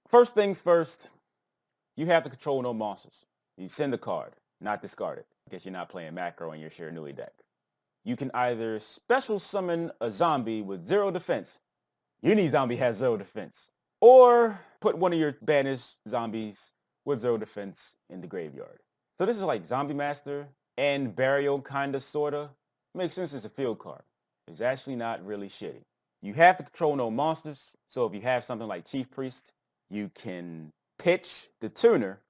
First things first, you have to control no monsters. You send a card, not discard it. I guess you're not playing macro in your Shiranui deck. You can either special summon a zombie with 0 defense. Uni zombie has 0 defense. Or put one of your banished zombies with 0 defense in the graveyard. So this is like Zombie Master and Burial kinda sorta. Makes sense as a field card. It's actually not really shitty. You have to control no monsters. So if you have something like Chief Priest, you can pitch the tuner.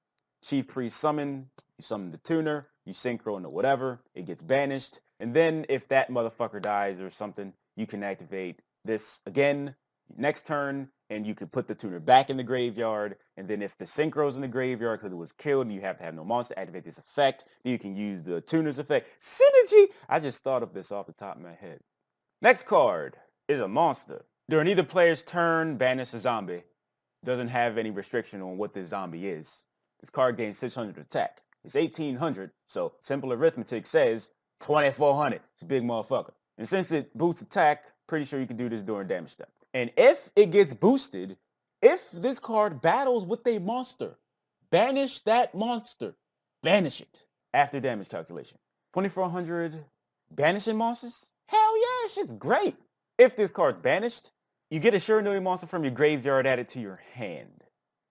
Chief Priest summon, you summon the tuner, you synchro into whatever, it gets banished. And then if that motherfucker dies or something, you can activate this again next turn, and you can put the tuner back in the graveyard. And then if the synchro's in the graveyard because it was killed and you have to have no monster, activate this effect. Then you can use the tuner's effect. Synergy! I just thought of this off the top of my head. Next card is a monster. During either player's turn, banish a zombie. Doesn't have any restriction on what this zombie is. This card gains 600 attack. It's 1800, so simple arithmetic says 2400. It's a big motherfucker. And since it boosts attack, pretty sure you can do this during damage step. And if it gets boosted, if this card battles with a monster, banish that monster. Banish it after damage calculation. 2400 banishing monsters? Hell yeah, shit's great. If this card's banished, you get a Shiranui monster from your graveyard added to your hand.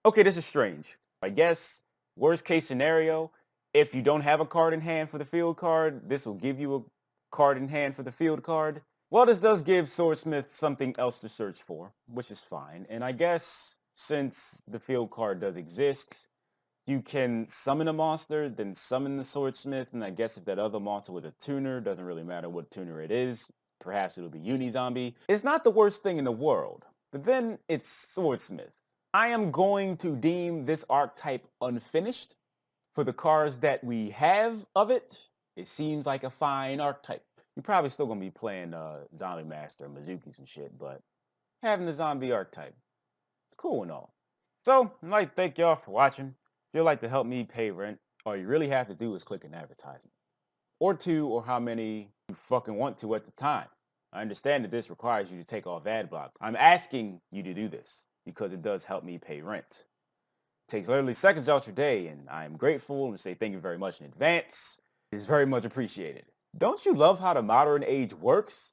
Okay, this is strange. I guess worst case scenario, if you don't have a card in hand for the field card, this will give you a card in hand for the field card. Well, this does give Swordsmith something else to search for, which is fine. And I guess since the field card does exist, you can summon a monster, then summon the Swordsmith, and I guess if that other monster was a tuner, doesn't really matter what tuner it is, perhaps it'll be Uni-Zombie. It's not the worst thing in the world, but then it's Swordsmith. I am going to deem this archetype unfinished. For the cards that we have of it, it seems like a fine archetype. You're probably still going to be playing Zombie Master and Mizukis and shit, but having the zombie archetype, it's cool and all. So, I'd like to thank y'all for watching. If you'd like to help me pay rent, all you really have to do is click an advertisement. Or 2, or how many you fucking want to at the time. I understand that this requires you to take off ad block. I'm asking you to do this because it does help me pay rent. It takes literally seconds out your day, and I am grateful and say thank you very much in advance. It's very much appreciated. Don't you love how the modern age works?